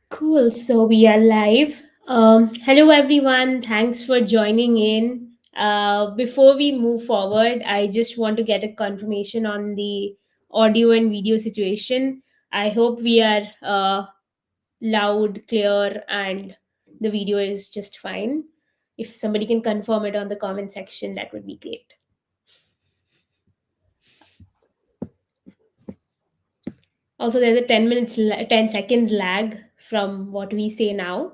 Cool. So we are live. Hello, everyone. Thanks for joining in. Before we move forward, I just want to get a confirmation on the audio and video situation. I hope we are loud, clear, and the video is just fine. If somebody can confirm it on the comment section, that would be great. Also, there's a 10 seconds lag from what we say now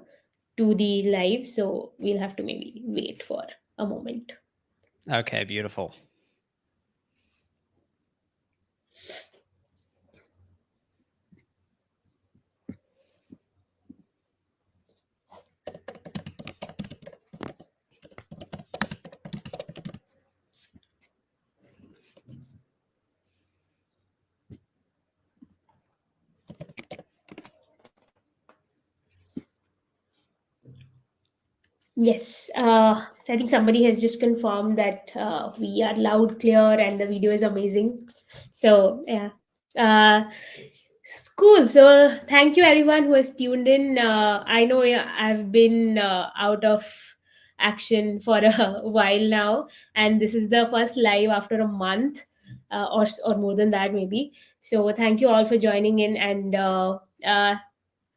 to the live, so we'll have to maybe wait for a moment. Okay, beautiful. Yes, so I think somebody has just confirmed that we are loud, clear, and the video is amazing. So yeah, cool. So thank you everyone who has tuned in. I know I've been out of action for a while now, and this is the first live after a month, or more than that maybe. So thank you all for joining in, and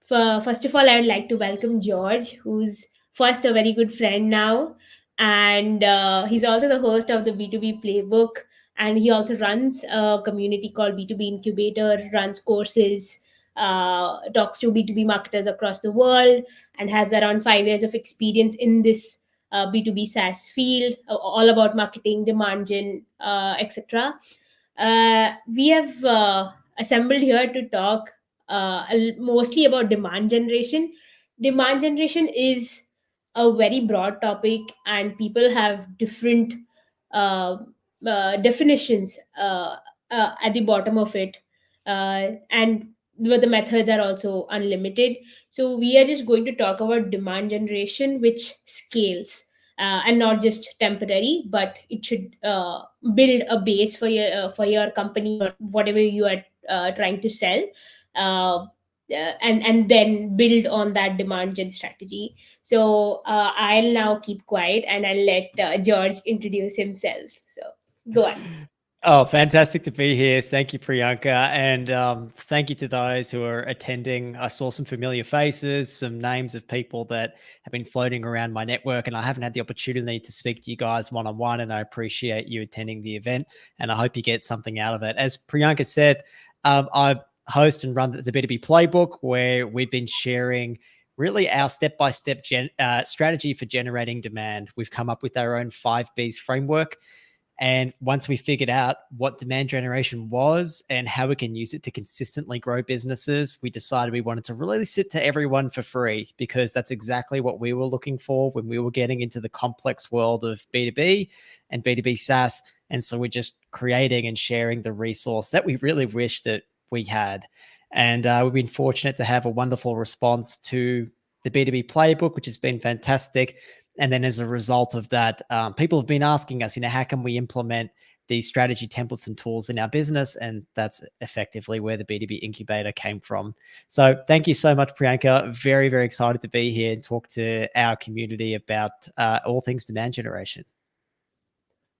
first of all, I would like to welcome George, who's first a very good friend now, and he's also the host of the B2B Playbook, and he also runs a community called B2B Incubator, runs courses, talks to B2B marketers across the world, and has around 5 years of experience in this B2B SaaS field, all about marketing, demand gen, etc. We have assembled here to talk mostly about demand generation. Demand generation is a very broad topic, and people have different uh, definitions at the bottom of it, and the methods are also unlimited. So we are just going to talk about demand generation, which scales. And not just temporary, but it should build a base for your company or whatever you are trying to sell, uh, and then build on that demand gen strategy. So I'll now keep quiet and I'll let George introduce himself. So go on. Oh, fantastic to be here. Thank you, Priyanka. And thank you to those who are attending. I saw some familiar faces, some names of people that have been floating around my network, and I haven't had the opportunity to speak to you guys one-on-one, and I appreciate you attending the event, and I hope you get something out of it. As Priyanka said, I host and run the B2B Playbook, where we've been sharing really our step-by-step strategy for generating demand. We've come up with our own 5Bs framework. And once we figured out what demand generation was and how we can use it to consistently grow businesses, we decided we wanted to release it to everyone for free, because that's exactly what we were looking for when we were getting into the complex world of B2B and B2B SaaS. And so we're just creating and sharing the resource that we really wish that we had. And we've been fortunate to have a wonderful response to the B2B Playbook, which has been fantastic. And then as a result of that, people have been asking us, how can we implement these strategy templates and tools in our business? And that's effectively where the B2B incubator came from. So thank you so much, Priyanka. Very, very excited to be here and talk to our community about all things demand generation.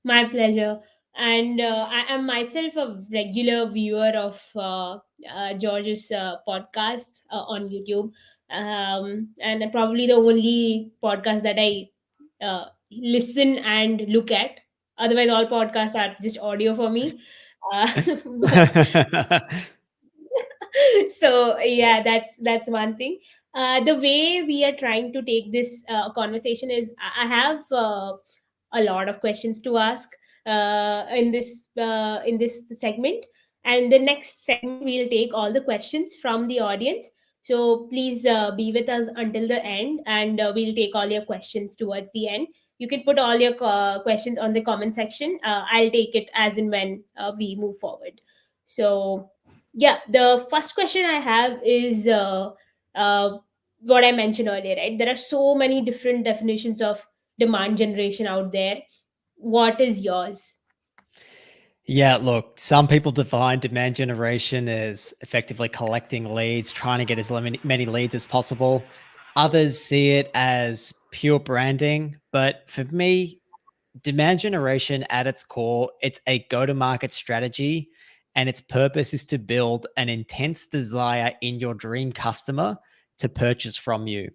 My pleasure. And I am myself a regular viewer of George's podcast on YouTube. and probably the only podcast that I listen and look at. Otherwise, all podcasts are just audio for me. But so yeah, that's one thing. The way we are trying to take this conversation is, I have a lot of questions to ask in this segment, and the next segment we'll take all the questions from the audience. So please be with us until the end, and we'll take all your questions towards the end. You can put all your questions on the comment section. I'll take it as and when we move forward. So yeah, the first question I have is uh, what I mentioned earlier, right? There are so many different definitions of demand generation out there. What is yours? Yeah, look, some people define demand generation as effectively collecting leads, trying to get as many leads as possible. Others see it as pure branding. But for me, demand generation at its core, it's a go to market strategy. And its purpose is to build an intense desire in your dream customer to purchase from you.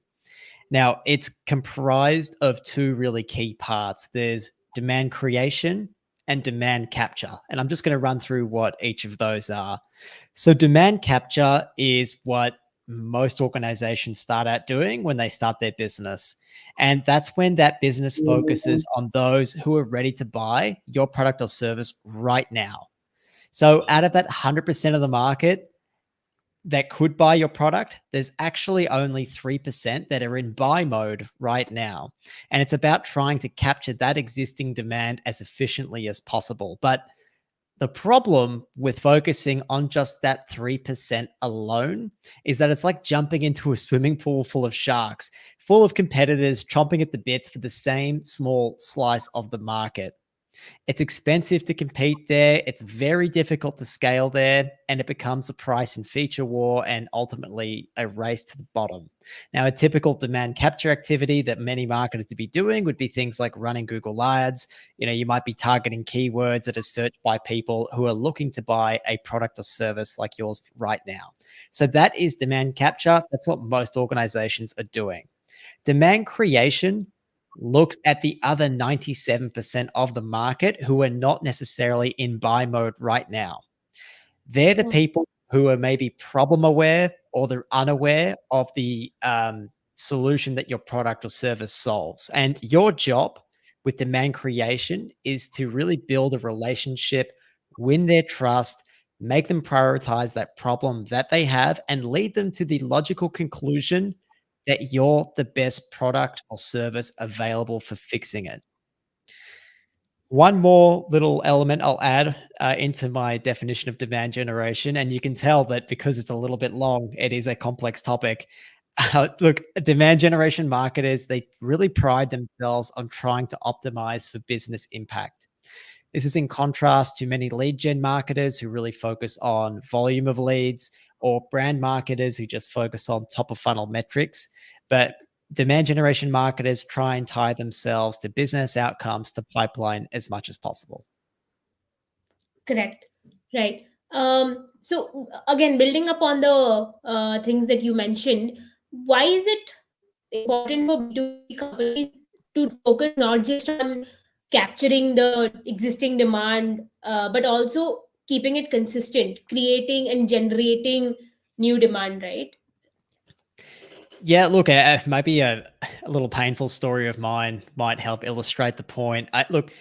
Now, it's comprised of two really key parts. There's demand creation and demand capture. And I'm just going to run through what each of those are. So, demand capture is what most organizations start out doing when they start their business. And that's when that business focuses on those who are ready to buy your product or service right now. So, out of that 100% of the market, that could buy your product, there's actually only 3% that are in buy mode right now. And it's about trying to capture that existing demand as efficiently as possible. But the problem with focusing on just that 3% alone is that it's like jumping into a swimming pool full of sharks, full of competitors chomping at the bits for the same small slice of the market. It's expensive to compete there. It's very difficult to scale there, and it becomes a price and feature war and ultimately a race to the bottom. Now, a typical demand capture activity that many marketers would be doing would be things like running Google Ads. You might be targeting keywords that are searched by people who are looking to buy a product or service like yours right now. So that is demand capture. That's what most organizations are doing. Demand creation looks at the other 97% of the market who are not necessarily in buy mode right now. They're the Hmm. people who are maybe problem aware or they're unaware of the solution that your product or service solves. And your job with demand creation is to really build a relationship, win their trust, make them prioritize that problem that they have, and lead them to the logical conclusion that you're the best product or service available for fixing it. One more little element I'll add into my definition of demand generation, and you can tell that because it's a little bit long, it is a complex topic. Look, demand generation marketers, they really pride themselves on trying to optimize for business impact. This is in contrast to many lead gen marketers who really focus on volume of leads, or brand marketers who just focus on top of funnel metrics. But demand generation marketers try and tie themselves to business outcomes, to pipeline as much as possible. Correct. Right. So again, building upon the things that you mentioned, why is it important for B2B companies to focus not just on capturing the existing demand, but also keeping it consistent, creating and generating new demand, right? Yeah, look, maybe a little painful story of mine might help illustrate the point. Look,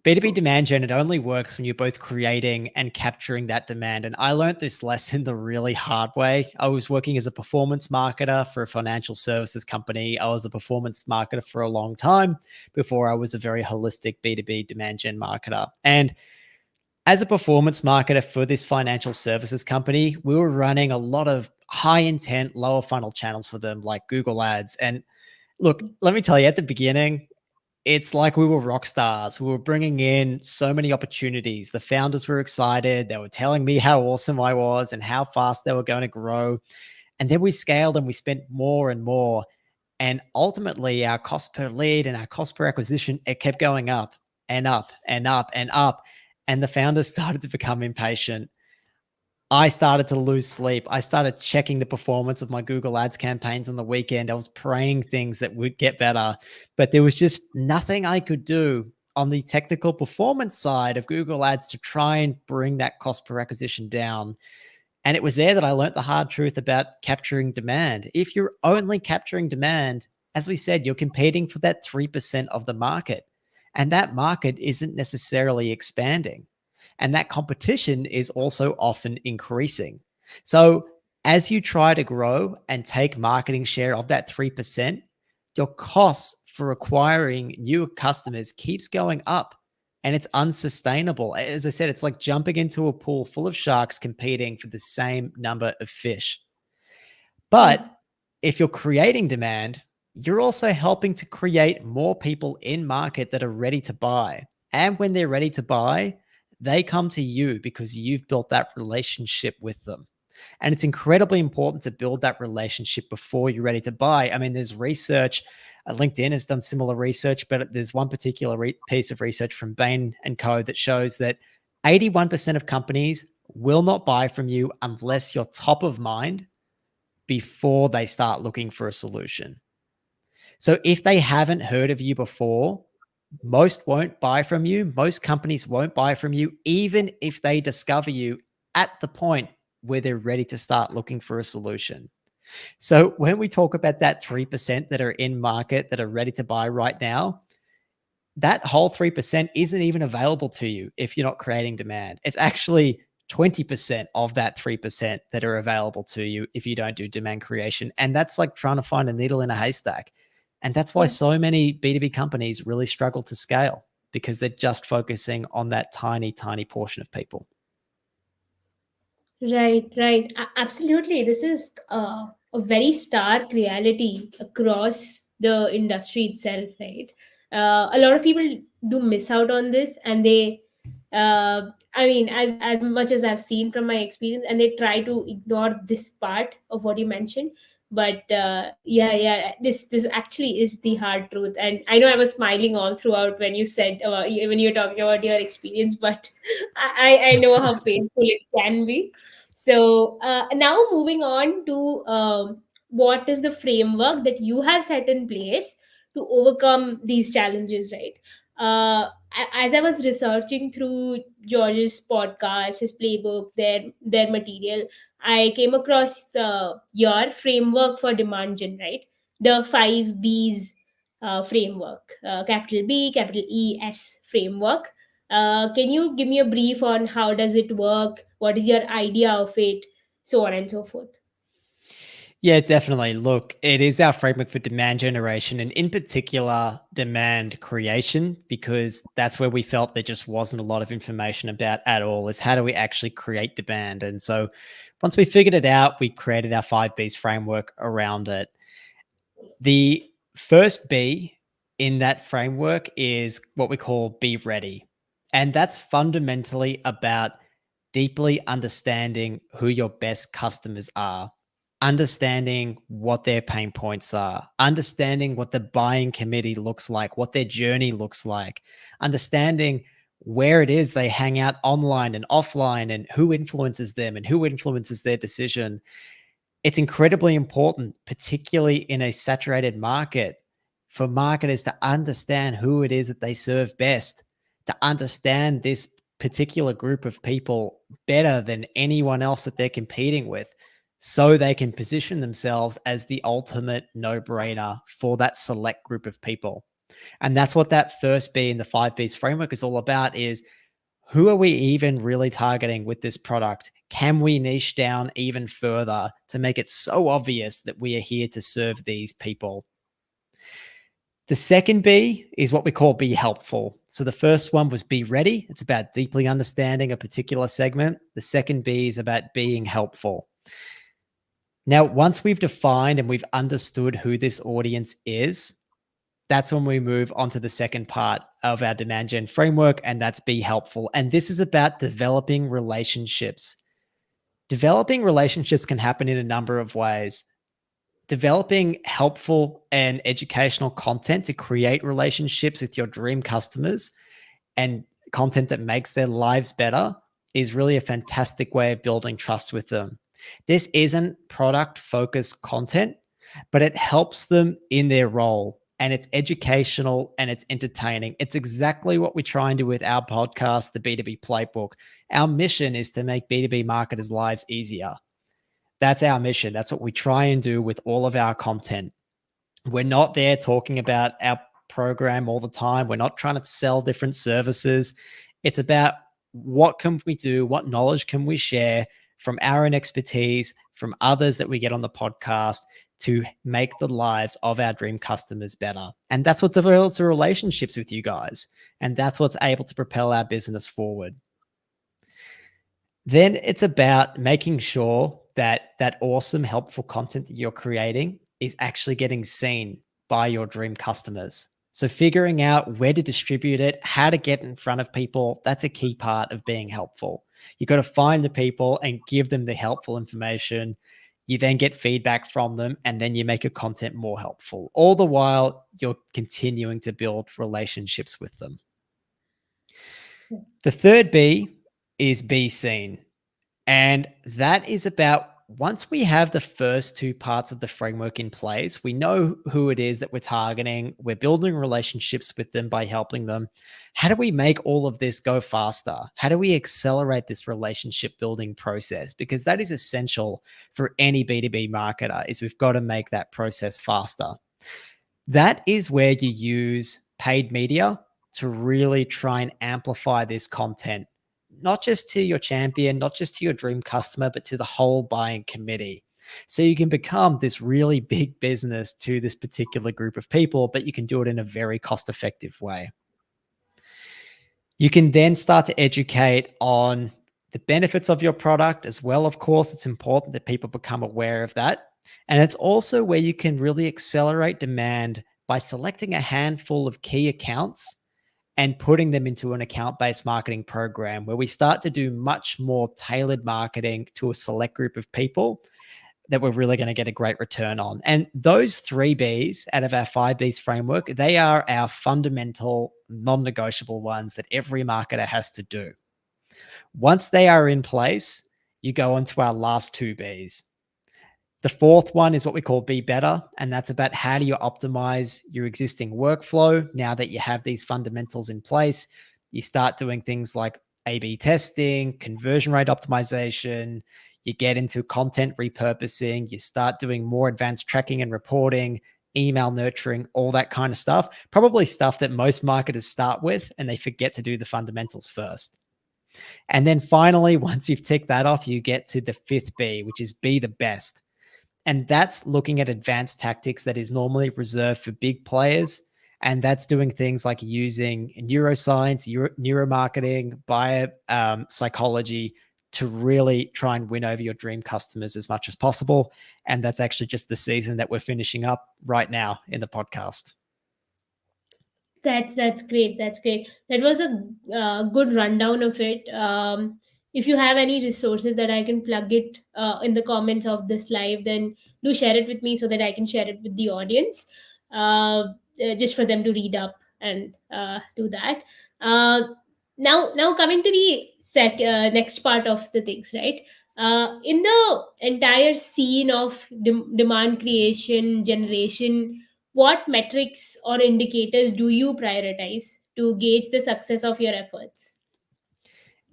B2B demand gen, it only works when you're both creating and capturing that demand. And I learned this lesson the really hard way. I was working as a performance marketer for a financial services company. I was a performance marketer for a long time before I was a very holistic B2B demand gen marketer. And as a performance marketer for this financial services company, we were running a lot of high intent, lower funnel channels for them, like Google Ads. And look, let me tell you, at the beginning, it's like we were rock stars. We were bringing in so many opportunities. The founders were excited. They were telling me how awesome I was and how fast they were going to grow. And then we scaled and we spent more and more. And ultimately, our cost per lead and our cost per acquisition, it kept going up and up and up and up. And the founders started to become impatient. I started to lose sleep. I started checking the performance of my Google Ads campaigns on the weekend. I was praying things that would get better, but there was just nothing I could do on the technical performance side of Google Ads to try and bring that cost per acquisition down. And it was there that I learned the hard truth about capturing demand. If you're only capturing demand, as we said, you're competing for that 3% of the market. And that market isn't necessarily expanding. And that competition is also often increasing. So as you try to grow and take marketing share of that 3%, your costs for acquiring new customers keeps going up and it's unsustainable. As I said, it's like jumping into a pool full of sharks competing for the same number of fish. Yeah. But if you're creating demand, you're also helping to create more people in market that are ready to buy. And when they're ready to buy, they come to you because you've built that relationship with them. And it's incredibly important to build that relationship before you're ready to buy. I mean, there's research. LinkedIn has done similar research, but there's one particular piece of research from Bain and Co. that shows that 81% of companies will not buy from you unless you're top of mind before they start looking for a solution. So if they haven't heard of you before, most won't buy from you. Most companies won't buy from you, even if they discover you at the point where they're ready to start looking for a solution. So when we talk about that 3% that are in market that are ready to buy right now, that whole 3% isn't even available to you if you're not creating demand. It's actually 20% of that 3% that are available to you if you don't do demand creation. And that's like trying to find a needle in a haystack. And that's why Yeah. so many B2B companies really struggle to scale because they're just focusing on that tiny, tiny portion of people. Right, right. Absolutely. This is a very stark reality across the industry itself, right? A lot of people do miss out on this, and they, I mean, as much as I've seen from my experience, and they try to ignore this part of what you mentioned. But yeah, yeah, this actually is the hard truth, and I know I was smiling all throughout when you said when you're talking about your experience, but I know how painful it can be. So now moving on to what is the framework that you have set in place to overcome these challenges, right? As I was researching through George's podcast, his playbook, their material, I came across your framework for demand gen, right? The five B's framework, capital B, capital E, S framework. Can you give me a brief on how does it work? What is your idea of it? So on and so forth. Yeah, definitely. Look, it is our framework for demand generation and in particular demand creation, because that's where we felt there just wasn't a lot of information about at all is how do we actually create demand. And so once we figured it out, we created our 5Bs framework around it. The first B in that framework is what we call be ready. And that's fundamentally about deeply understanding who your best customers are, understanding what their pain points are, understanding what the buying committee looks like, what their journey looks like, understanding where it is they hang out online and offline and who influences them and who influences their decision. It's incredibly important, particularly in a saturated market, for marketers to understand who it is that they serve best, to understand this particular group of people better than anyone else that they're competing with, so they can position themselves as the ultimate no-brainer for that select group of people. And that's what that first B in the 5Bs framework is all about, is who are we even really targeting with this product? Can we niche down even further to make it so obvious that we are here to serve these people? The second B is what we call be helpful. So the first one was be ready. It's about deeply understanding a particular segment. The second B is about being helpful. Now, once we've defined and we've understood who this audience is, that's when we move on to the second part of our demand gen framework, and that's be helpful. And this is about developing relationships. Developing relationships can happen in a number of ways. Developing helpful and educational content to create relationships with your dream customers and content that makes their lives better is really a fantastic way of building trust with them. This isn't product focused content, but it helps them in their role, and it's educational and it's entertaining. It's exactly what we try and do with our podcast, the B2B Playbook. Our mission is to make B2B marketers' lives easier. That's our mission. That's what we try and do with all of our content. We're not there talking about our program all the time. We're not trying to sell different services. It's about what can we do? What knowledge can we share from our own expertise, from others that we get on the podcast to make the lives of our dream customers better? And that's what develops the relationships with you guys. And that's what's able to propel our business forward. Then it's about making sure that that awesome, helpful content that you're creating is actually getting seen by your dream customers. So figuring out where to distribute it, how to get in front of people, that's a key part of being helpful. You got to find the people and give them the helpful information. You then get feedback from them, and then you make your content more helpful. All the while, you're continuing to build relationships with them. The third B is be seen. And that is about once we have the first two parts of the framework in place, we know who it is that we're targeting. We're building relationships with them by helping them. How do we make all of this go faster? How do we accelerate this relationship building process? Because that is essential for any B2B marketer, is we've got to make that process faster. That is where you use paid media to really try and amplify this content, not just to your champion, not just to your dream customer, but to the whole buying committee. So you can become this really big business to this particular group of people, but you can do it in a very cost-effective way. You can then start to educate on the benefits of your product as well. Of course, it's important that people become aware of that. And it's also where you can really accelerate demand by selecting a handful of key accounts and putting them into an account-based marketing program where we start to do much more tailored marketing to a select group of people that we're really going to get a great return on. And those 3 Bs out of our 5 Bs framework, they are our fundamental non-negotiable ones that every marketer has to do. Once they are in place, you go on to our last 2 Bs. The fourth one is what we call Be Better. And that's about how do you optimize your existing workflow now that you have these fundamentals in place. You start doing things like A/B testing, conversion rate optimization. You get into content repurposing. You start doing more advanced tracking and reporting, email nurturing, all that kind of stuff. Probably stuff that most marketers start with and they forget to do the fundamentals first. And then finally, once you've ticked that off, you get to the 5th B, which is Be the Best. And that's looking at advanced tactics that is normally reserved for big players. And that's doing things like using neuroscience, neuromarketing, psychology to really try and win over your dream customers as much as possible. And that's actually just the season that we're finishing up right now in the podcast. That's great. That's great. That was a good rundown of it. If you have any resources that I can plug it in the comments of this live, then do share it with me so that I can share it with the audience, just for them to read up and do that. Uh, now coming to the next part of the things, right? In the entire scene of demand creation generation, what metrics or indicators do you prioritize to gauge the success of your efforts?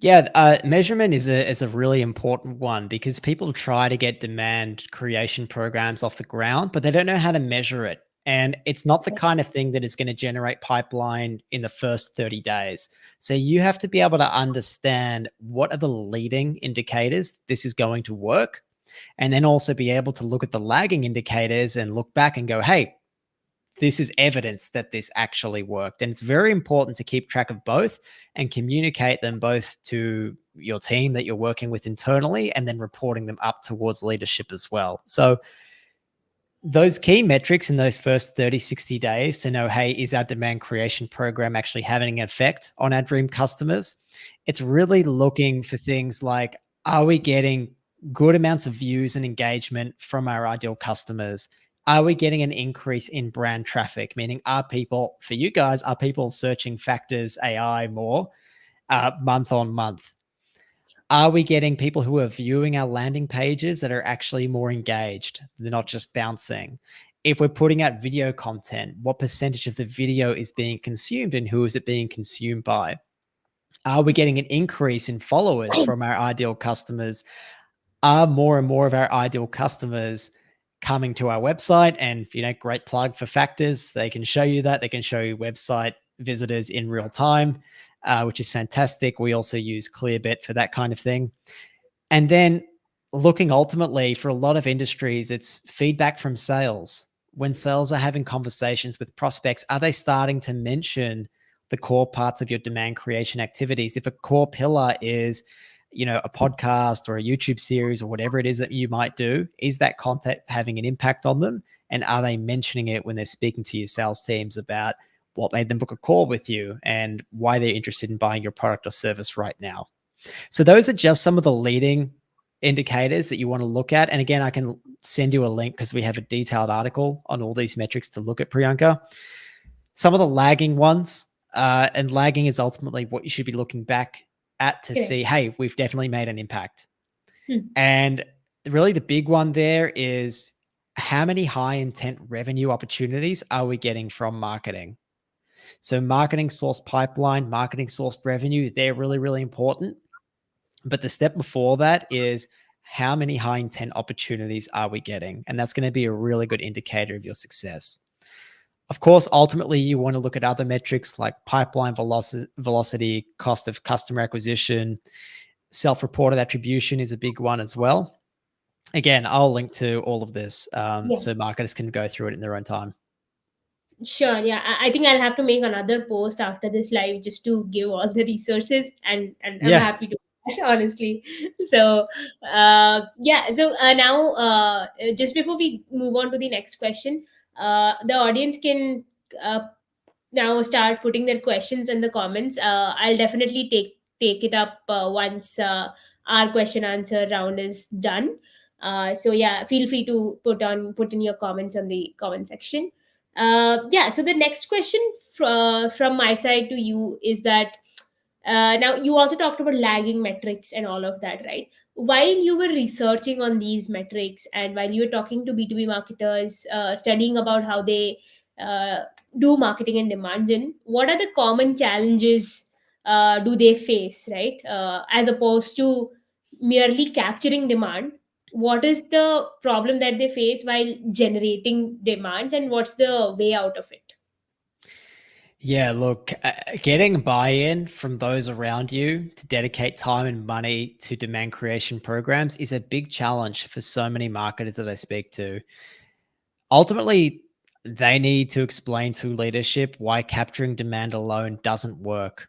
Yeah, measurement is a really important one because people try to get demand creation programs off the ground, but they don't know how to measure it. And it's not the kind of thing that is going to generate pipeline in the first 30 days. So you have to be able to understand what are the leading indicators this is going to work, and then also be able to look at the lagging indicators and look back and go, hey, this is evidence that this actually worked. And it's very important to keep track of both and communicate them both to your team that you're working with internally and then reporting them up towards leadership as well. So those key metrics in those first 30, 60 days to know, hey, is our demand creation program actually having an effect on our dream customers? It's really looking for things like, are we getting good amounts of views and engagement from our ideal customers? Are we getting an increase in brand traffic? Meaning, are people searching Factors AI more month on month? Are we getting people who are viewing our landing pages that are actually more engaged? They're not just bouncing. If we're putting out video content, what percentage of the video is being consumed and who is it being consumed by? Are we getting an increase in followers from our ideal customers? Are more and more of our ideal customers coming to our website? And, great plug for Factors. They can show you that. They can show you website visitors in real time, which is fantastic. We also use Clearbit for that kind of thing. And then looking ultimately for a lot of industries, it's feedback from sales. When sales are having conversations with prospects, are they starting to mention the core parts of your demand creation activities? If a core pillar is, a podcast or a YouTube series or whatever it is that you might do, is that content having an impact on them? And are they mentioning it when they're speaking to your sales teams about what made them book a call with you and why they're interested in buying your product or service right now? So those are just some of the leading indicators that you want to look at. And again, I can send you a link because we have a detailed article on all these metrics to look at, Priyanka. Some of the lagging ones, and lagging is ultimately what you should be looking back at to see, hey, we've definitely made an impact. And really the big one there is how many high intent revenue opportunities are we getting from marketing? So marketing source pipeline, marketing source revenue, they're really, really important. But the step before that is how many high intent opportunities are we getting? And that's going to be a really good indicator of your success. Of course, ultimately, you want to look at other metrics like pipeline velocity, cost of customer acquisition, self-reported attribution is a big one as well. Again, I'll link to all of this so marketers can go through it in their own time. Sure. Yeah. I think I'll have to make another post after this live just to give all the resources, and I'm happy to, honestly. So, yeah. So now, just before we move on to the next question, the audience can now start putting their questions in the comments. I'll definitely take it up once our question answer round is done. So yeah, feel free to put in your comments on the comment section. Yeah, so the next question from my side to you is that now you also talked about lagging metrics and all of that, right? While you were researching on these metrics and while you were talking to B2B marketers, studying about how they do marketing and demand gen, what are the common challenges do they face, right? As opposed to merely capturing demand, what is the problem that they face while generating demands, and what's the way out of it? Yeah, look, getting buy-in from those around you to dedicate time and money to demand creation programs is a big challenge for so many marketers that I speak to. Ultimately, they need to explain to leadership why capturing demand alone doesn't work.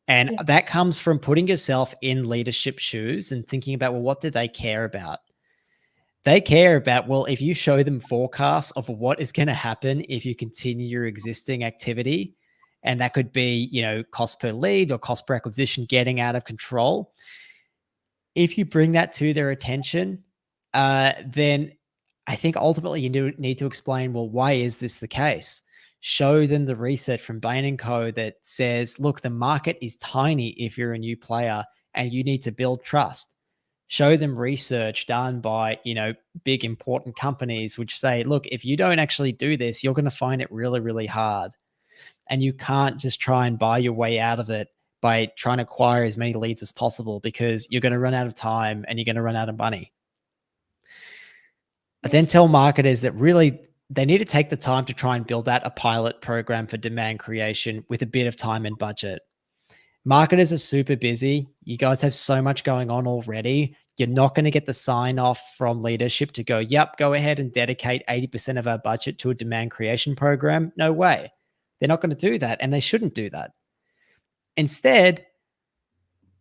And that comes from putting yourself in leadership shoes and thinking about, well, what do they care about? They care about, well, if you show them forecasts of what is going to happen if you continue your existing activity, and that could be, cost per lead or cost per acquisition getting out of control. If you bring that to their attention, then I think ultimately you need to explain, well, why is this the case? Show them the research from Bain & Co. that says, look, the market is tiny if you're a new player and you need to build trust. Show them research done by, big important companies which say, look, if you don't actually do this, you're going to find it really, really hard. And you can't just try and buy your way out of it by trying to acquire as many leads as possible because you're going to run out of time and you're going to run out of money. I then tell marketers that really they need to take the time to try and build out a pilot program for demand creation with a bit of time and budget. Marketers are super busy. You guys have so much going on already. You're not going to get the sign off from leadership to go, yep, go ahead and dedicate 80% of our budget to a demand creation program. No way. They're not going to do that, and they shouldn't do that. Instead,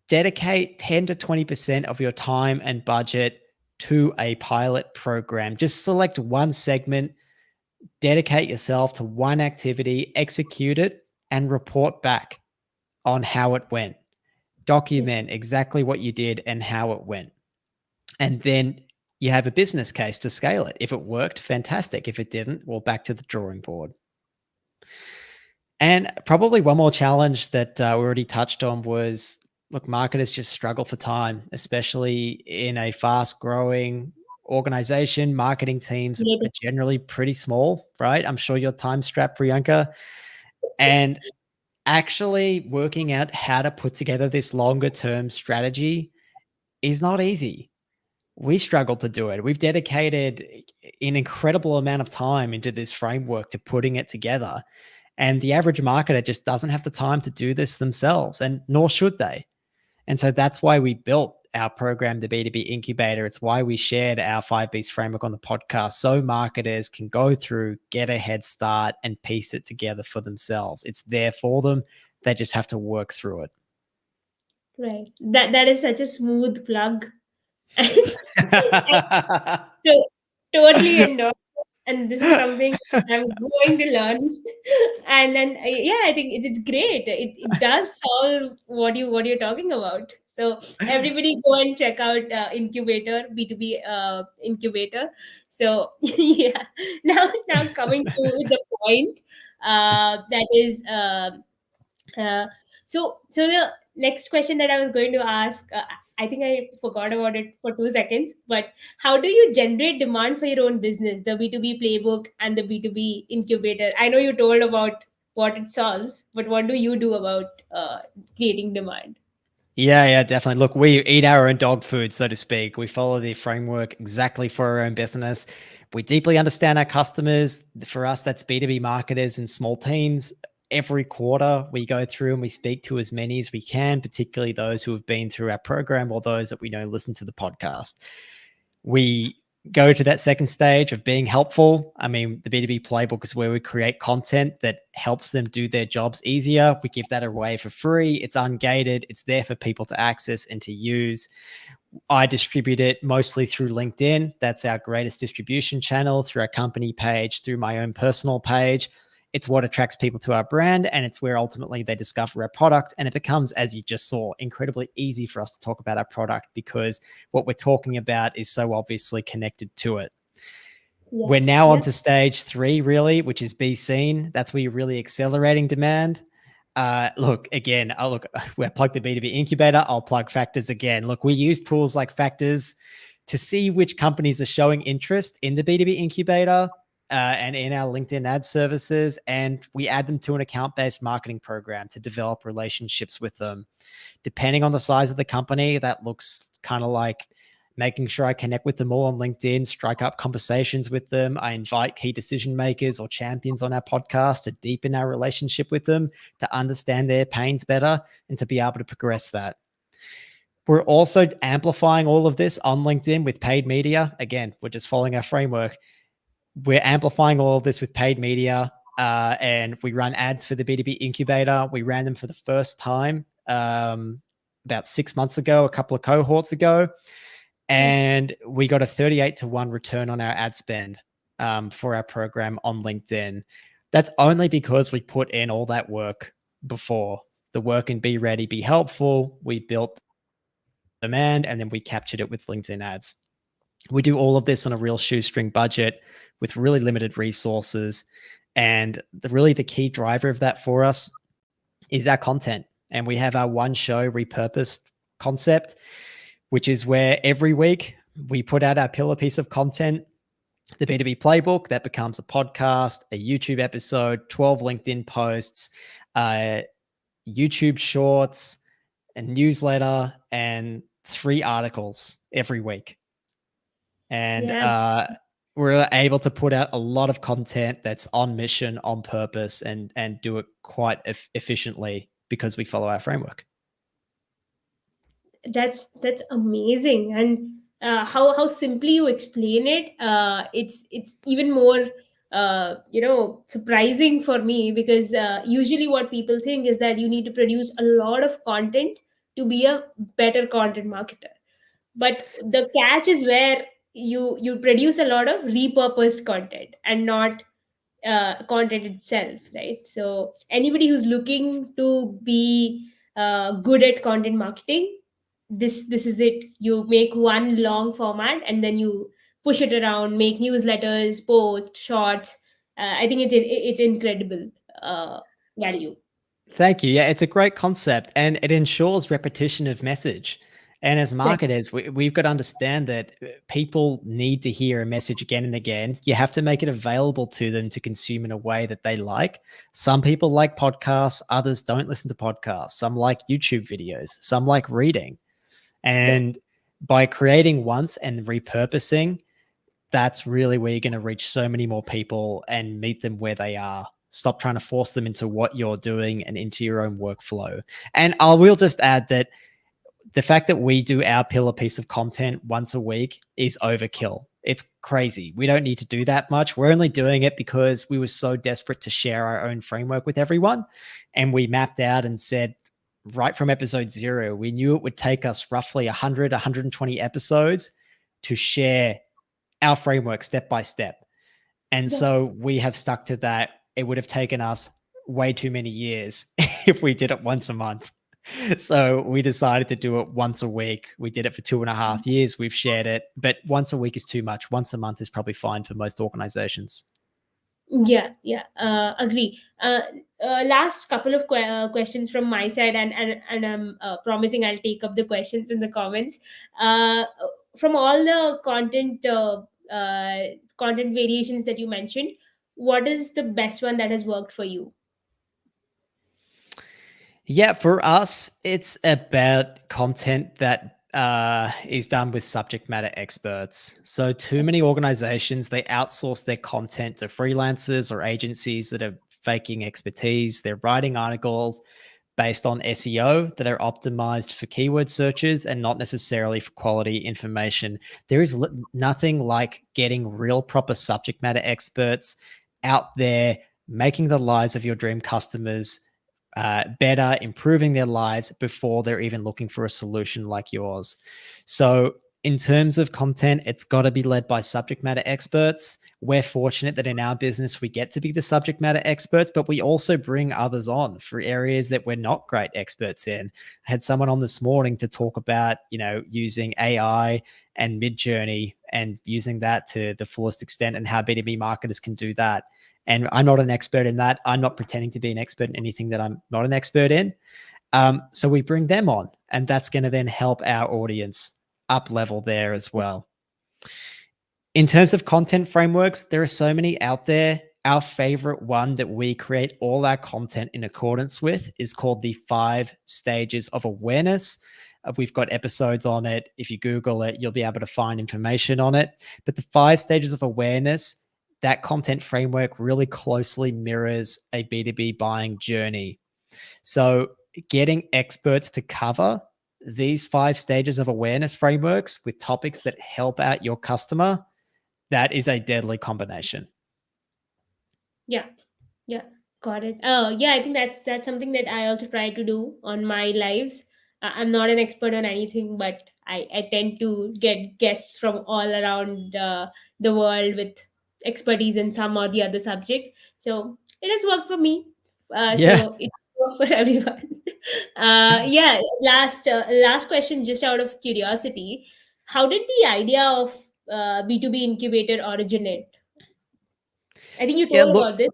dedicate 10 to 20% of your time and budget to a pilot program. Just select one segment, dedicate yourself to one activity, execute it, and report back on how it went. Document exactly what you did and how it went. And then you have a business case to scale it. If it worked, fantastic. If it didn't, well, back to the drawing board. And probably one more challenge that we already touched on was look, marketers just struggle for time, especially in a fast growing organization. Marketing teams are generally pretty small, right? I'm sure you're time strapped, Priyanka. And actually working out how to put together this longer term strategy is not easy. We struggle to do it. We've dedicated an incredible amount of time into this framework to putting it together. And the average marketer just doesn't have the time to do this themselves, and nor should they. And so that's why we built our program, the B2B Incubator. It's why we shared our 5Bs framework on the podcast, so marketers can go through, get a head start, and piece it together for themselves. It's there for them. They just have to work through it. Right. That is such a smooth plug. And so, totally endorse. And this is something I'm going to learn. And then yeah, I think it's great. It does solve what you're talking about. So everybody go and check out Incubator, B2B Incubator. So yeah, now coming to the point, that is so the next question that I was going to ask, I think I forgot about it for 2 seconds. But how do you generate demand for your own business, the B2B playbook and the B2B incubator? I know you told about what it solves, but what do you do about creating demand? Yeah, definitely. Look, we eat our own dog food, so to speak. We follow the framework exactly for our own business. We deeply understand our customers. For us, that's B2B marketers and small teams. Every quarter, we go through and we speak to as many as we can, particularly those who have been through our program or those that we know listen to the podcast. We go to that second stage of being helpful. I mean, the B2B playbook is where we create content that helps them do their jobs easier. We give that away for free. It's ungated. It's there for people to access and to use. I distribute it mostly through LinkedIn. That's our greatest distribution channel, through our company page, through my own personal page. It's what attracts people to our brand, and it's where ultimately they discover our product. And it becomes, as you just saw, incredibly easy for us to talk about our product because what we're talking about is so obviously connected to it. Yeah. We're now on Yeah. to stage 3, really, which is be seen. That's where you're really accelerating demand. Look, again, we'll plug the B2B incubator. I'll plug Factors again. Look, we use tools like Factors to see which companies are showing interest in the B2B incubator and in our LinkedIn ad services. And we add them to an account-based marketing program to develop relationships with them. Depending on the size of the company, that looks kind of like making sure I connect with them all on LinkedIn, strike up conversations with them. I invite key decision makers or champions on our podcast to deepen our relationship with them, to understand their pains better, and to be able to progress that. We're also amplifying all of this on LinkedIn with paid media. Again, we're just following our framework. We're amplifying all of this with paid media, and we run ads for the B2B incubator. We ran them for the first time about 6 months ago, a couple of cohorts ago. And we got a 38-to-1 return on our ad spend for our program on LinkedIn. That's only because we put in all that work before. The work in Be Ready, Be Helpful. We built demand, and then we captured it with LinkedIn ads. We do all of this on a real shoestring budget with really limited resources. And the key driver of that for us is our content. And we have our one show repurposed concept, which is where every week we put out our pillar piece of content, the B2B playbook, that becomes a podcast, a YouTube episode, 12 LinkedIn posts, YouTube shorts, a newsletter, and 3 articles every week. And we're able to put out a lot of content that's on mission, on purpose, and do it quite efficiently because we follow our framework. That's amazing. And how simply you explain it, it's even more surprising for me, because usually what people think is that you need to produce a lot of content to be a better content marketer. But the catch is where you produce a lot of repurposed content and not content itself, right? So anybody who's looking to be good at content marketing, this is it. You make one long format and then you push it around, make newsletters, post shorts. I think it's incredible value. Thank you. Yeah, it's a great concept and it ensures repetition of message. And as Right. marketers, we've got to understand that people need to hear a message again and again. You have to make it available to them to consume in a way that they like. Some people like podcasts, others don't listen to podcasts. Some like YouTube videos, some like reading. Right. And by creating once and repurposing, that's really where you're going to reach so many more people and meet them where they are. Stop trying to force them into what you're doing and into your own workflow. And I will just add that the fact that we do our pillar piece of content once a week is overkill. It's crazy. We don't need to do that much. We're only doing it because we were so desperate to share our own framework with everyone. And we mapped out and said, right from episode 0, we knew it would take us roughly 100, 120 episodes to share our framework step by step. And Right. so we have stuck to that. It would have taken us way too many years if we did it once a month. So we decided to do it once a week. We did it for 2.5 years. We've shared it, but once a week is too much. Once a month is probably fine for most organizations. Yeah, yeah, agree. Last couple of questions from my side, and I'm promising I'll take up the questions in the comments. From all the content variations that you mentioned, what is the best one that has worked for you? Yeah, for us, it's about content that is done with subject matter experts. So, too many organizations they outsource their content to freelancers or agencies that are faking expertise. They're writing articles based on SEO that are optimized for keyword searches and not necessarily for quality information. There is nothing like getting real proper subject matter experts out there making the lives of your dream customers better, improving their lives before they're even looking for a solution like yours. So, in terms of content, it's got to be led by subject matter experts. We're fortunate that in our business, we get to be the subject matter experts, but we also bring others on for areas that we're not great experts in. I had someone on this morning to talk about, using AI and Midjourney and using that to the fullest extent and how B2B marketers can do that. And I'm not an expert in that. I'm not pretending to be an expert in anything that I'm not an expert in. So we bring them on, and that's going to then help our audience up level there as well. In terms of content frameworks, there are so many out there. Our favorite one that we create all our content in accordance with is called the 5 stages of awareness. We've got episodes on it. If you Google it, you'll be able to find information on it. But the 5 stages of awareness, that content framework really closely mirrors a B2B buying journey. So, getting experts to cover these 5 stages of awareness frameworks with topics that help out your customer, that is a deadly combination. Yeah. Yeah, got it. Oh, yeah, I think that's something that I also try to do on my lives. I'm not an expert on anything, but I tend to get guests from all around the world with expertise in some or the other subject. So it has worked for me. Yeah. So it's worked for everyone. Yeah. Last question, just out of curiosity, how did the idea of B2B incubator originate? I think you Yeah, told look, about this,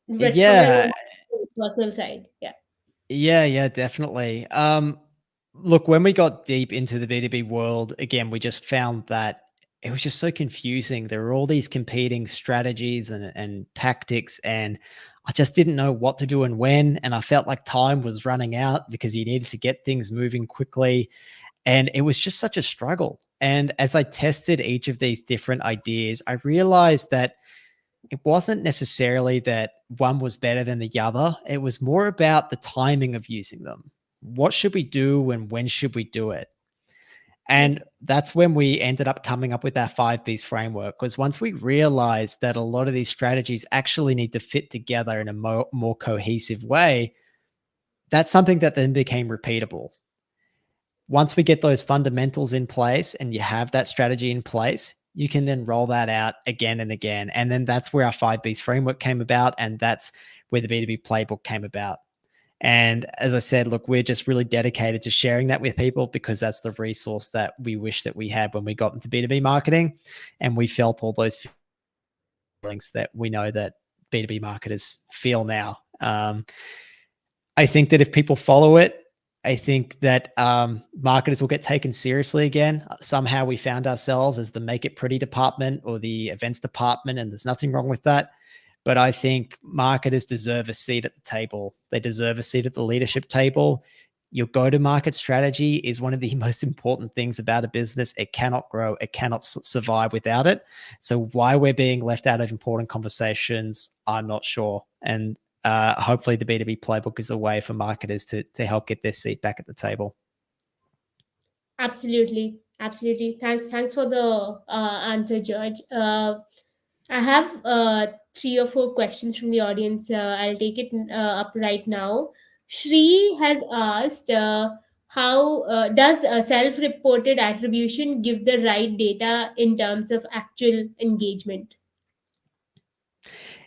but from your yeah. own personal side. Yeah. Yeah, definitely. Look, when we got deep into the B2B world, again, we just found that it was just so confusing. There were all these competing strategies and tactics, and I just didn't know what to do and when. And I felt like time was running out because you needed to get things moving quickly. And it was just such a struggle. And as I tested each of these different ideas, I realized that it wasn't necessarily that one was better than the other. It was more about the timing of using them. What should we do and when should we do it? Right. And that's when we ended up coming up with our 5Bs framework. Because once we realized that a lot of these strategies actually need to fit together in a more cohesive way, that's something that then became repeatable. Once we get those fundamentals in place and you have that strategy in place, you can then roll that out again and again. And then that's where our 5Bs framework came about. And that's where the B2B playbook came about. And as I said, look, we're just really dedicated to sharing that with people because that's the resource that we wish that we had when we got into B2B marketing. And we felt all those feelings that we know that B2B marketers feel now. I think that if people follow it, I think that marketers will get taken seriously again. Somehow we found ourselves as the make it pretty department or the events department, and there's nothing wrong with that. But I think marketers deserve a seat at the table. They deserve a seat at the leadership table. Your go-to-market strategy is one of the most important things about a business. It cannot grow. It cannot survive without it. So why we're being left out of important conversations, I'm not sure. And hopefully the B2B playbook is a way for marketers to help get their seat back at the table. Absolutely, absolutely. Thanks for the answer, George. I have three or four questions from the audience. I'll take it up right now. Shri has asked, how does a self-reported attribution give the right data in terms of actual engagement?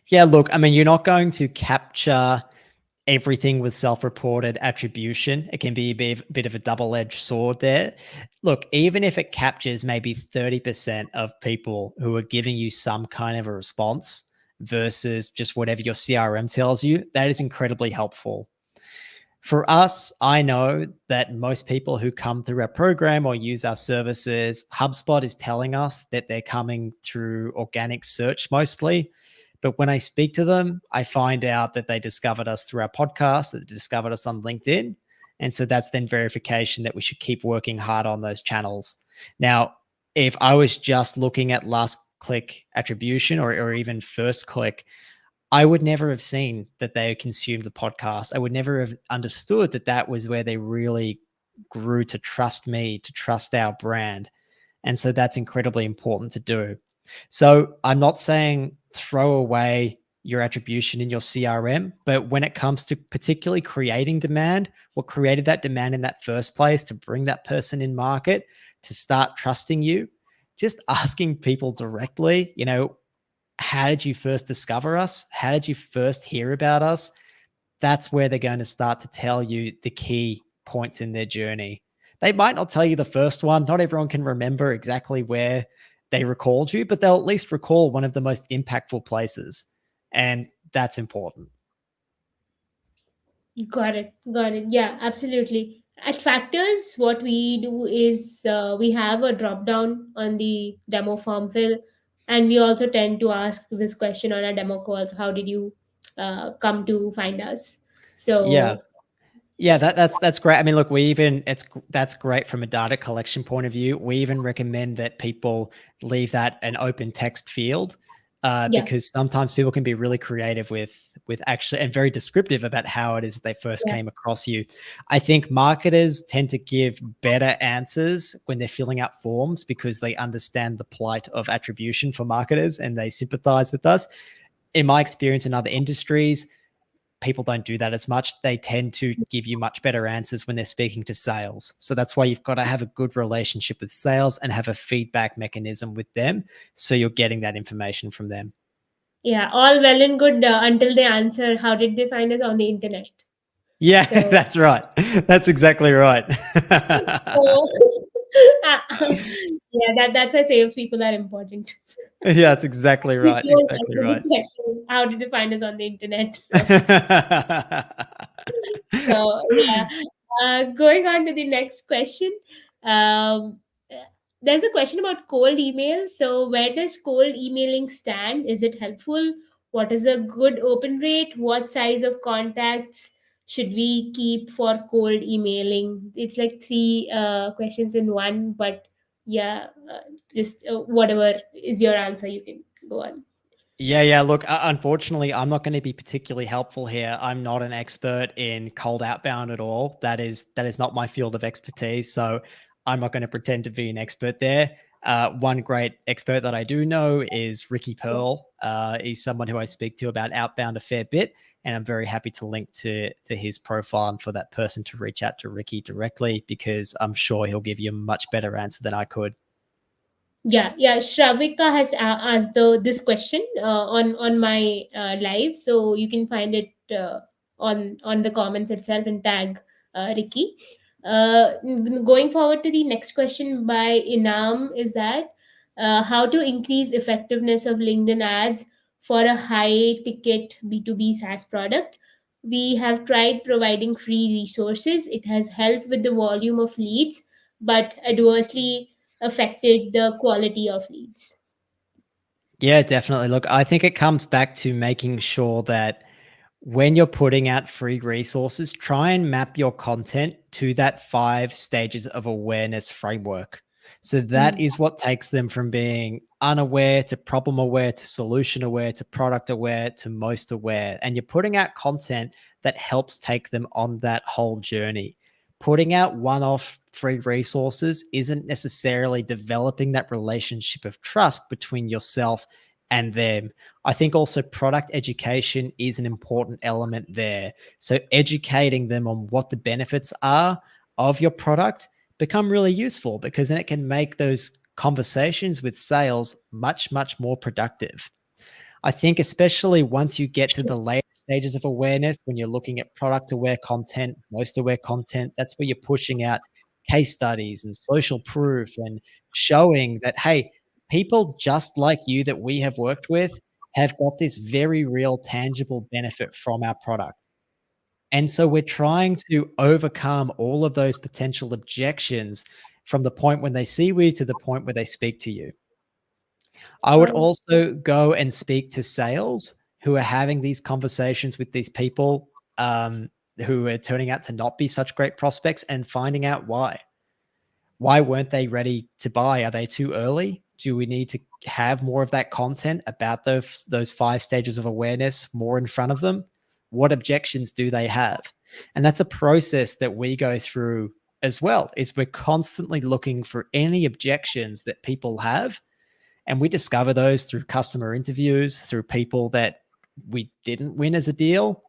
Yeah, look, I mean, you're not going to capture everything with self-reported attribution. It can be a bit of a double-edged sword there. Look, even if it captures maybe 30% of people who are giving you some kind of a response versus just whatever your CRM tells you, that is incredibly helpful. For us, I know that most people who come through our program or use our services, HubSpot is telling us that they're coming through organic search mostly. But when I speak to them, I find out that they discovered us through our podcast, that they discovered us on LinkedIn. And so that's then verification that we should keep working hard on those channels. Now, if I was just looking at last click attribution or even first click, I would never have seen that they consumed the podcast. I would never have understood that that was where they really grew to trust me, to trust our brand. And so that's incredibly important to do. So I'm not saying throw away your attribution in your CRM, but when it comes to particularly creating demand, what created that demand in that first place to bring that person in market, to start trusting you, just asking people directly, how did you first discover us? How did you first hear about us? That's where they're going to start to tell you the key points in their journey. They might not tell you the first one. Not everyone can remember exactly where they recalled you, but they'll at least recall one of the most impactful places. And that's important. Got it. Got it. Yeah, absolutely. At Factors, what we do is we have a drop down on the demo form fill, and we also tend to ask this question on our demo calls: How did you come to find us? Yeah. So Yeah, that's great. I mean, look, that's great from a data collection point of view. We even recommend that people leave that an open text field, yeah, because sometimes people can be really creative with actually and very descriptive about how it is they first yeah, came across you. I think marketers tend to give better answers when they're filling out forms because they understand the plight of attribution for marketers and they sympathize with us. In my experience in other industries, people don't do that as much. They tend to give you much better answers when they're speaking to sales. So that's why you've got to have a good relationship with sales and have a feedback mechanism with them. So you're getting that information from them. yeah. All well and good until they answer, how did they find us on the internet? Yeah, So, that's right. That's exactly right. so yeah, that's why salespeople are important. Yeah, that's exactly We right. don't Exactly answer the right. question, how did they find us on the internet? So yeah, going on to the next question. Um, uh, there's a question about cold email. So where does cold emailing stand? Is it helpful? What is a good open rate? What size of contacts should we keep for cold emailing? It's like three questions in one, but yeah, just whatever is your answer, you can go on. Yeah. Look, unfortunately, I'm not going to be particularly helpful here. I'm not an expert in cold outbound at all. That is not my field of expertise. So I'm not going to pretend to be an expert there. One great expert that I do know is Ricky Pearl. He's someone who I speak to about outbound a fair bit, and I'm very happy to link to his profile and for that person to reach out to Ricky directly because I'm sure he'll give you a much better answer than I could. Yeah. Shravika has asked this question on my live, so you can find it on the comments itself and tag Ricky. Going forward to the next question by Inam is that how to increase effectiveness of LinkedIn ads for a high ticket B2B SaaS product. We have tried providing free resources. It has helped with the volume of leads, but adversely affected the quality of leads. Yeah, definitely. Look, I think it comes back to making sure that when you're putting out free resources, try and map your content to that 5 stages of awareness framework. So that Hmm. is what takes them from being unaware to problem aware to solution aware to product aware to most aware. And you're putting out content that helps take them on that whole journey. Putting out one off free resources isn't necessarily developing that relationship of trust between yourself and them. I think also product education is an important element there. So educating them on what the benefits are of your product become really useful, because then it can make those conversations with sales much, much more productive. I think especially once you get to the later stages of awareness, when you're looking at product aware content, most aware content, that's where you're pushing out case studies and social proof and showing that, hey, people just like you that we have worked with have got this very real tangible benefit from our product. And so we're trying to overcome all of those potential objections from the point when they see you to the point where they speak to you. I would Right. also go and speak to sales who are having these conversations with these people, who are turning out to not be such great prospects, and finding out why. Why weren't they ready to buy? Are they too early? Do we need to have more of that content about those 5 stages of awareness more in front of them? What objections do they have? And that's a process that we go through as well. Is we're constantly looking for any objections that people have, and we discover those through customer interviews, through people that we didn't win as a deal,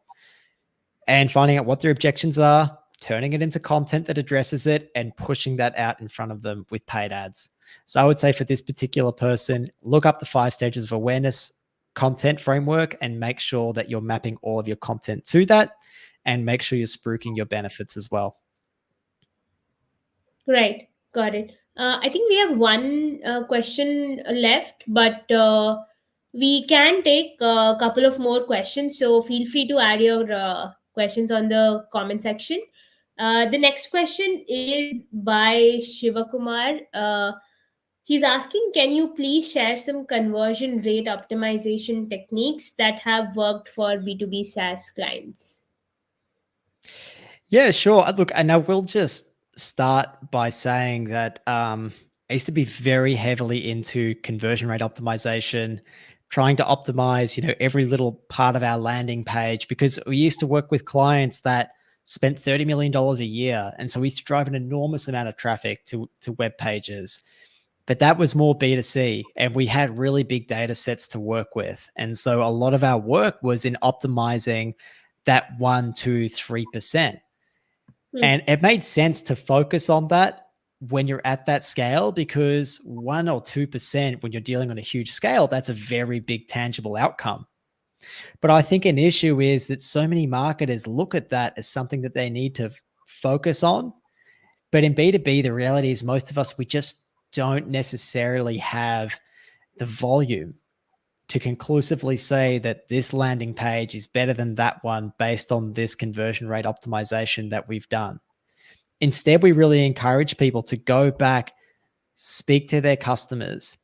and finding out what their objections are, turning it into content that addresses it, and pushing that out in front of them with paid ads. So I would say for this particular person, look up the 5 stages of awareness content framework and make sure that you're mapping all of your content to that, and make sure you're spruiking your benefits as well. Right, got it. I think we have one question left, but we can take a couple of more questions. So feel free to add your questions on the comment section. The next question is by Shivakumar. He's asking, can you please share some conversion rate optimization techniques that have worked for B2B SaaS clients? Yeah, sure. Look, and I will just start by saying that I used to be very heavily into conversion rate optimization, trying to optimize, every little part of our landing page, because we used to work with clients that spent $30 million a year, and so we used to drive an enormous amount of traffic to web pages. But that was more B2C, and we had really big data sets to work with, and so a lot of our work was in optimizing that 1, 2, 3%. Hmm. And it made sense to focus on that when you're at that scale, because 1 or 2% when you're dealing on a huge scale, that's a very big tangible outcome. But I think an issue is that so many marketers look at that as something that they need to focus on. But in B2B, the reality is most of us, we just don't necessarily have the volume to conclusively say that this landing page is better than that one based on this conversion rate optimization that we've done. Instead, we really encourage people to go back, speak to their customers,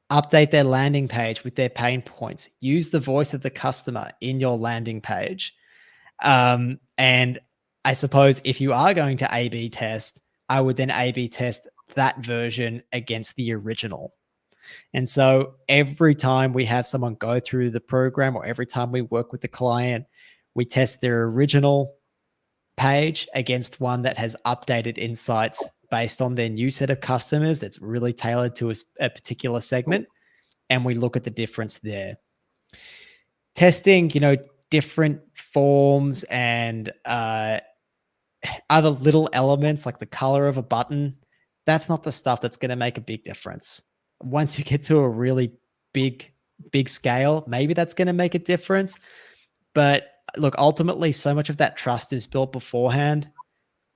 update their landing page with their pain points, use the voice of the customer in your landing page. And I suppose if you are going to A B test, I would then A B test that version against the original. And so every time we have someone go through the program, or every time we work with the client, we test their original page against one that has updated insights based on their new set of customers that's really tailored to a particular segment. And we look at the difference there. Testing, different forms and other little elements like the color of a button, that's not the stuff that's going to make a big difference. Once you get to a really big, big scale, maybe that's going to make a difference. But look, ultimately, so much of that trust is built beforehand.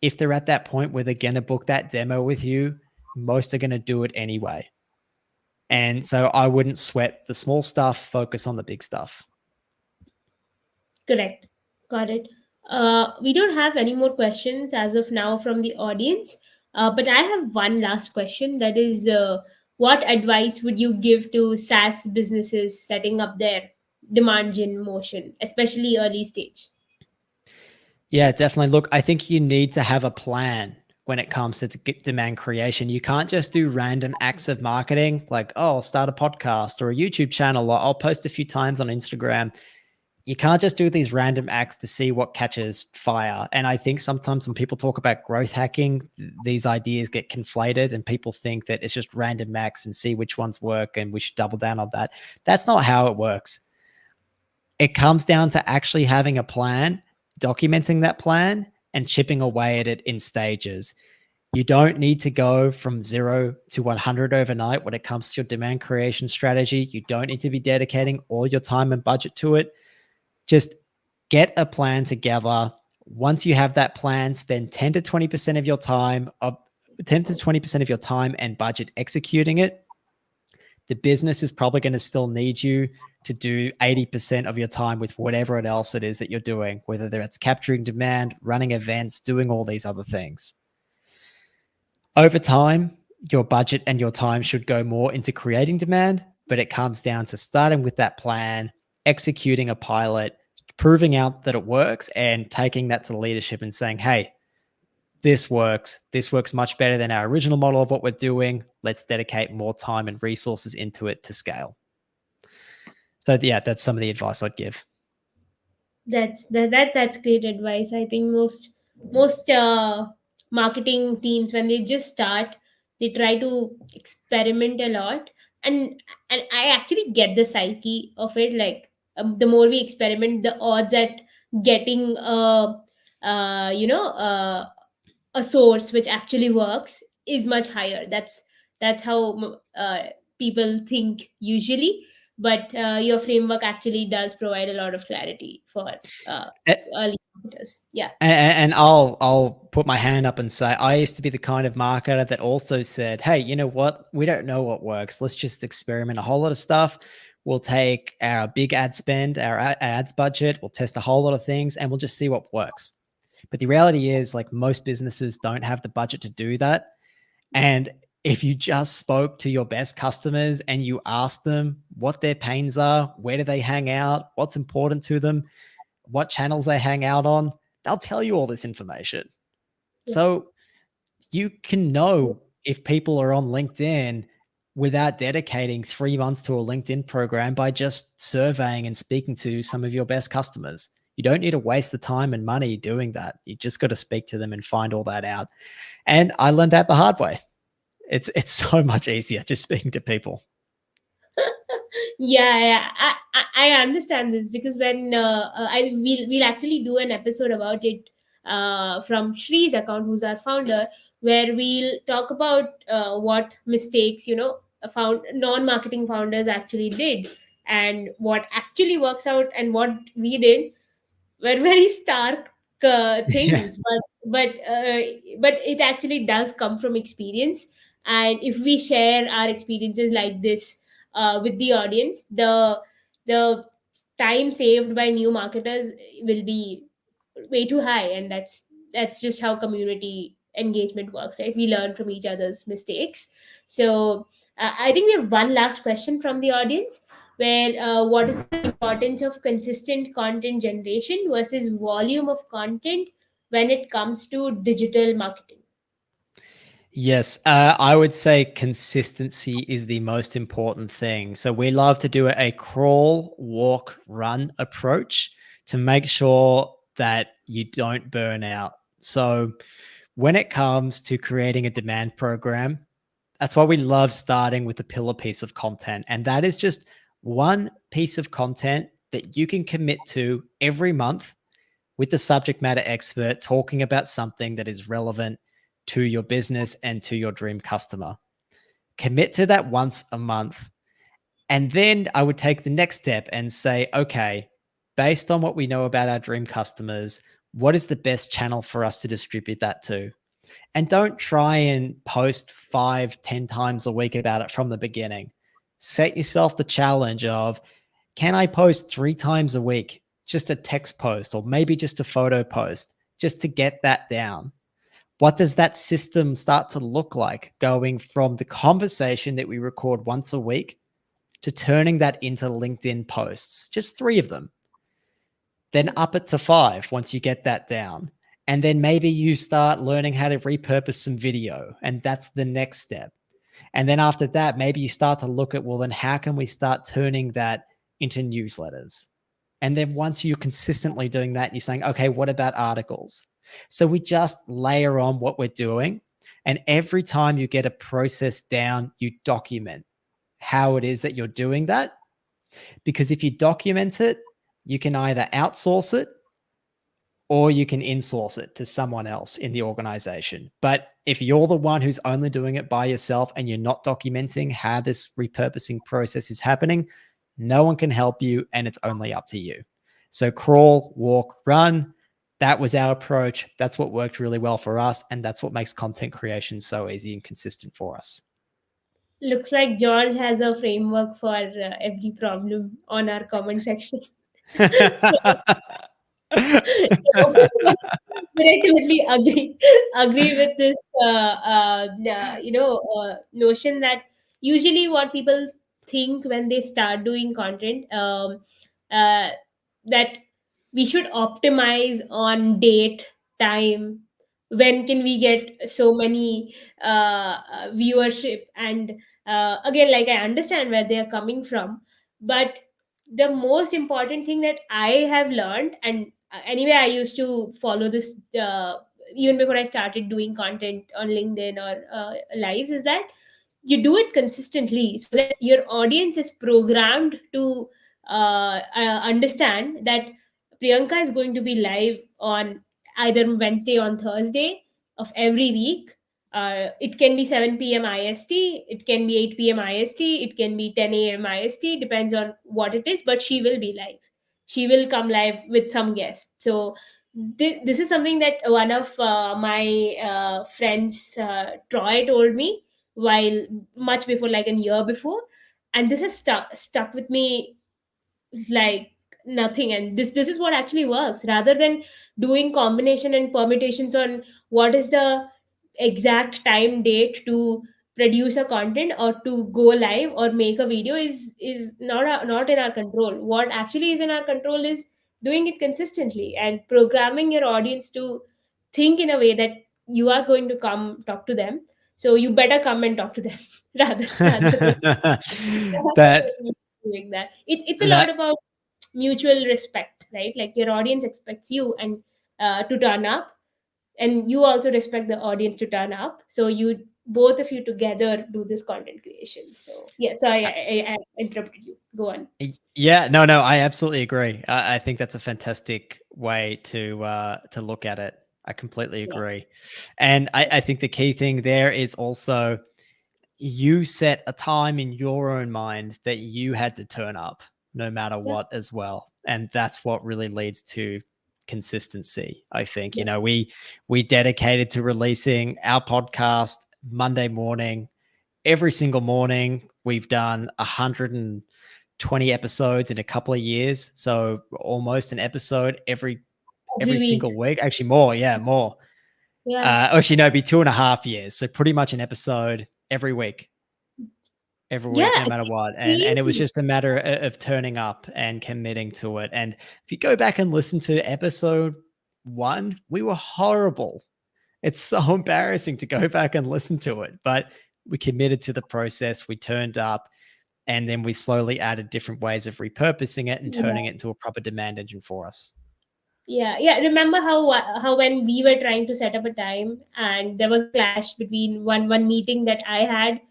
If they're at that point where they're going to book that demo with you, most are going to do it anyway. And so I wouldn't sweat the small stuff, focus on the big stuff. Correct. Got it. We don't have any more questions as of now from the audience, but I have one last question. That is, what advice would you give to SaaS businesses setting up their demand gen motion, especially early stage? Yeah, definitely. Look, I think you need to have a plan when it comes to demand creation. You can't just do random acts of marketing like, oh, I'll start a podcast or a YouTube channel, or I'll post a few times on Instagram. You can't just do these random acts to see what catches fire. And I think sometimes when people talk about growth hacking, these ideas get conflated and people think that it's just random acts and see which ones work and we should double down on that. That's not how it works. It comes down to actually having a plan, documenting that plan, and chipping away at it in stages. You don't need to go from 0 to 100 overnight when it comes to your demand creation strategy. You don't need to be dedicating all your time and budget to it. Just get a plan together. Once you have that plan, spend 10 to 20% of your time, 10 to 20% of your time and budget executing it. The business is probably going to still need you to do 80% of your time with whatever else it is that you're doing, whether that's capturing demand, running events, doing all these other things. Over time, your budget and your time should go more into creating demand, but it comes down to starting with that plan, executing a pilot, proving out that it works, and taking that to leadership and saying, hey, this works. This works much better than our original model of what we're doing. Let's dedicate more time and resources into it to scale. So yeah, that's some of the advice I'd give. That's great advice. I think most marketing teams, when they just start, they try to experiment a lot, and I actually get the psyche of it. Like, the more we experiment, the odds at getting a source which actually works is much higher. That's how people think usually. But your framework actually does provide a lot of clarity for uh, early marketers. Yeah. And I'll put my hand up and say I used to be the kind of marketer that also said, hey, you know what? We don't know what works. Let's just experiment a whole lot of stuff. We'll take our big ad spend, our ads budget, we'll test a whole lot of things, and we'll just see what works. But the reality is, like, most businesses don't have the budget to do that. And if you just spoke to your best customers and you asked them what their pains are, where do they hang out, what's important to them, what channels they hang out on, they'll tell you all this information. Yeah. So you can know if people are on LinkedIn without dedicating 3 months to a LinkedIn program by just surveying and speaking to some of your best customers. You don't need to waste the time and money doing that. You just got to speak to them and find all that out. And I learned that the hard way. It's so much easier just speaking to people. Yeah, I understand this, because when we'll actually do an episode about it from Shree's account, who's our founder, where we'll talk about what mistakes, found non-marketing founders actually did, and what actually works out, and what we did were very stark Yeah. things. But it actually does come from experience, and if we share our experiences like this with the audience, the time saved by new marketers will be way too high. And that's just how community engagement works, right? We learn from each other's mistakes. So I think we have one last question from the audience, where what is the importance of consistent content generation versus volume of content when it comes to digital marketing? Yes, I would say consistency is the most important thing. So we love to do a crawl, walk, run approach to make sure that you don't burn out. So when it comes to creating a demand program, that's why we love starting with a pillar piece of content. And that is just one piece of content that you can commit to every month with the subject matter expert talking about something that is relevant to your business and to your dream customer. Commit to that once a month. And then I would take the next step and say, okay, based on what we know about our dream customers, what is the best channel for us to distribute that to? And don't try and post 5, 10 times a week about it from the beginning. Set yourself the challenge of, can I post 3 times a week just a text post or maybe just a photo post just to get that down. What does that system start to look like going from the conversation that we record once a week to turning that into LinkedIn posts, just 3 of them? Then up it to 5 once you get that down. And then maybe you start learning how to repurpose some video, and that's the next step. And then after that, maybe you start to look at, well, then how can we start turning that into newsletters? And then once you're consistently doing that, you're saying, okay, what about articles? So we just layer on what we're doing. And every time you get a process down, you document how it is that you're doing that. Because if you document it, you can either outsource it or you can insource it to someone else in the organization. But if you're the one who's only doing it by yourself and you're not documenting how this repurposing process is happening, no one can help you and it's only up to you. So crawl, walk, run. That was our approach. That's what worked really well for us. And that's what makes content creation so easy and consistent for us. Looks like George has a framework for every problem on our comment section. So, but I totally agree with this notion that usually what people think when they start doing content, uh, that we should optimize on date, time, when can we get so many viewership, and again, like, I understand where they are coming from, but the most important thing that I have learned, and anyway, I used to follow this even before I started doing content on LinkedIn or lives, is that you do it consistently so that your audience is programmed to understand that Priyanka is going to be live on either Wednesday on Thursday of every week. It can be 7 p.m. IST, it can be 8 p.m. IST, it can be 10 a.m. IST, depends on what it is, but she will be live. She will come live with some guests. So this is something that one of my friends, Troy, told me while much before, like a year before, and this has stuck with me like nothing. And this is what actually works, rather than doing combination and permutations on what is the exact time date to produce a content or to go live or make a video is not in our control. What actually is in our control is doing it consistently and programming your audience to think in a way that you are going to come talk to them, so you better come and talk to them rather than that doing that. It's a lot that about mutual respect, right? Like your audience expects you and to turn up, and you also respect the audience to turn up. So you both of you together do this content creation. So yeah, so I interrupted you. Go on. Yeah, no, I absolutely agree. I think that's a fantastic way to look at it. I completely Yeah, agree. And I think the key thing there is also you set a time in your own mind that you had to turn up no matter yeah, what as well. And that's what really leads to consistency. I think, yeah. we dedicated to releasing our podcast Monday morning, every single morning. We've done 120 episodes in a couple of years. So almost an episode Every every week. single week. Actually more, yeah, more. Yeah, Actually, no, it'd be 2.5 years. So pretty much an episode every week, yeah. no matter It's what. And it was crazy. just a matter of turning up and committing to it. And if you go back and listen to episode 1, we were horrible. It's so embarrassing to go back and listen to it, but we committed to the process. We turned up, and then we slowly added different ways of repurposing it and turning Yeah. it into a proper demand engine for us. Yeah. Remember how when we were trying to set up a time and there was a clash between one meeting that I had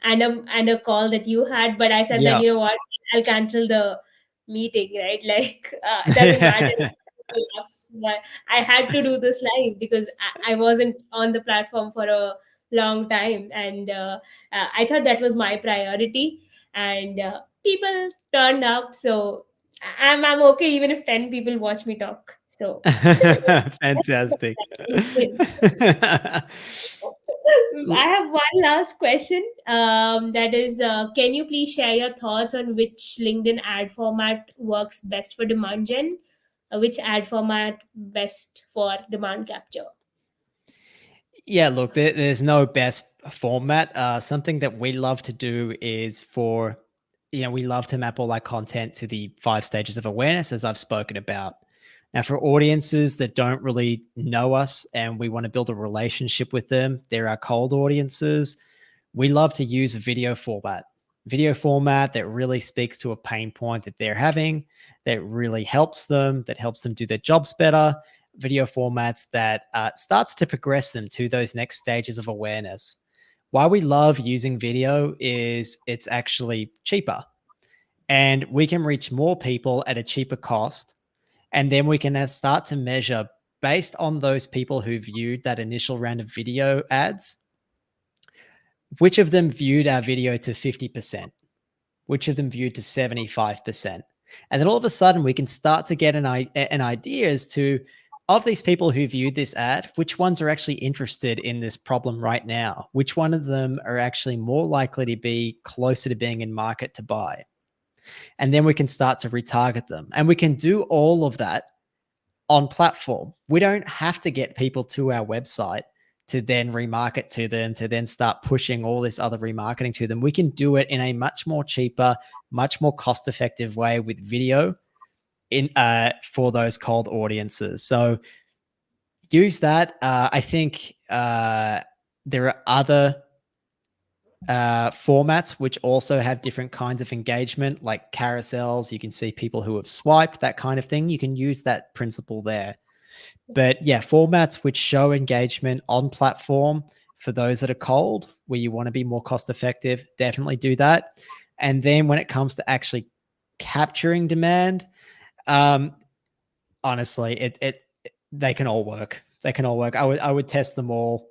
and a call that you had, but I said that, Yeah. you know what, I'll cancel the meeting, right? Like, it doesn't matter. But I had to do this live because I wasn't on the platform for a long time, and I thought that was my priority, and people turned up, so I'm okay even if 10 people watch me talk. So Fantastic. I have one last question. That is, can you please share your thoughts on which LinkedIn ad format works best for demand gen? which ad format best for demand capture? Yeah, look, there's no best format. Something that we love to do is we love to map all our content to the 5 stages of awareness, as I've spoken about. Now, for audiences that don't really know us and we want to build a relationship with them, they're our cold audiences. We love to use a video format that really speaks to a pain point that they're having, that really helps them, that helps them do their jobs better. Video formats that starts to progress them to those next stages of awareness. Why we love using video is it's actually cheaper, and we can reach more people at a cheaper cost. And then we can start to measure, based on those people who viewed that initial round of video ads, which of them viewed our video to 50%, which of them viewed to 75%. And then all of a sudden, we can start to get an idea as to, of these people who viewed this ad, which ones are actually interested in this problem right now? Which one of them are actually more likely to be closer to being in market to buy? And then we can start to retarget them. And we can do all of that on platform. We don't have to get people to our website to then remarket to them, to then start pushing all this other remarketing to them. We can do it in a much more cheaper, much more cost-effective way with video for those cold audiences. So use that. I think there are other formats which also have different kinds of engagement, like carousels. You can see people who have swiped, that kind of thing. You can use that principle there. But yeah, formats which show engagement on platform for those that are cold, where you want to be more cost effective, definitely do that. And then when it comes to actually capturing demand, honestly, they can all work. They can all work. I would test them all.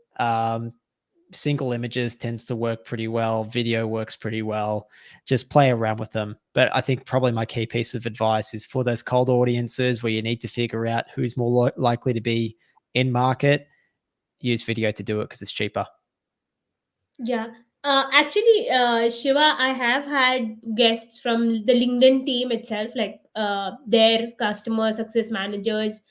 Single images tends to work pretty well. Video works pretty well. Just play around with them. But I think probably my key piece of advice is for those cold audiences where you need to figure out who's more likely to be in market, use video to do it because it's cheaper. Yeah. Actually, Shiva, I have had guests from the LinkedIn team itself, like their customer success managers,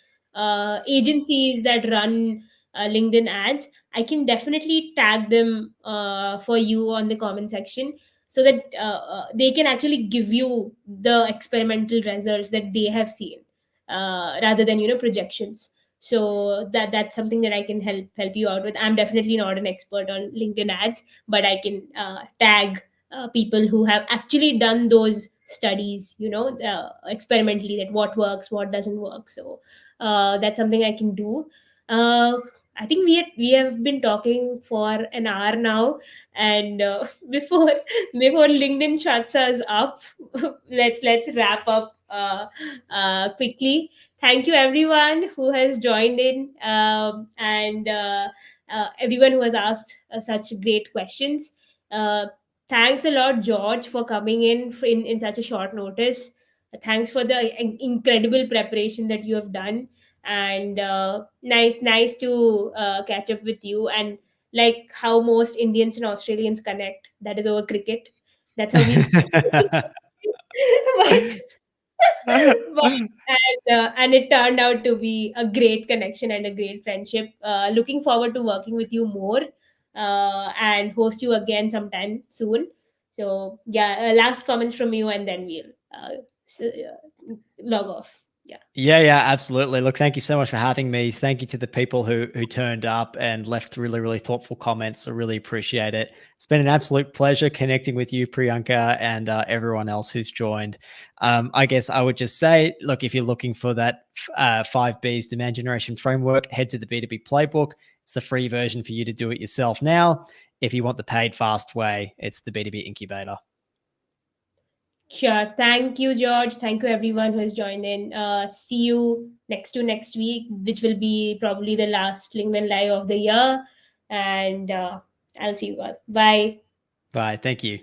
agencies that run LinkedIn ads. I can definitely tag them for you on the comment section so that they can actually give you the experimental results that they have seen rather than, projections. So that's something that I can help you out with. I'm definitely not an expert on LinkedIn ads, but I can tag people who have actually done those studies, experimentally, that what works, what doesn't work. So that's something I can do. uh, I think we have been talking for an hour now, and before before LinkedIn shuts us up, let's wrap up quickly. Thank you everyone who has joined in, and everyone who has asked such great questions. uh, Thanks a lot, George, for coming in such a short notice. Thanks for the incredible preparation that you have done, and nice to catch up with you. And like how most Indians and Australians connect, that is over cricket. That's how we but and it turned out to be a great connection and a great friendship. Looking forward to working with you more, and host you again sometime soon. So yeah, last comments from you, and then we'll log off. Yeah. Yeah, absolutely. Look, thank you so much for having me. Thank you to the people who turned up and left really, really thoughtful comments. I really appreciate it. It's been an absolute pleasure connecting with you, Priyanka, and everyone else who's joined. I guess I would just say, look, if you're looking for that 5B's demand generation framework, head to the B2B playbook. It's the free version for you to do it yourself now. If you want the paid fast way, it's the B2B incubator. Sure. Thank you, George. Thank you, everyone who has joined in. See you next week, which will be probably the last LinkedIn Live of the year. And I'll see you all. Bye. Bye. Thank you.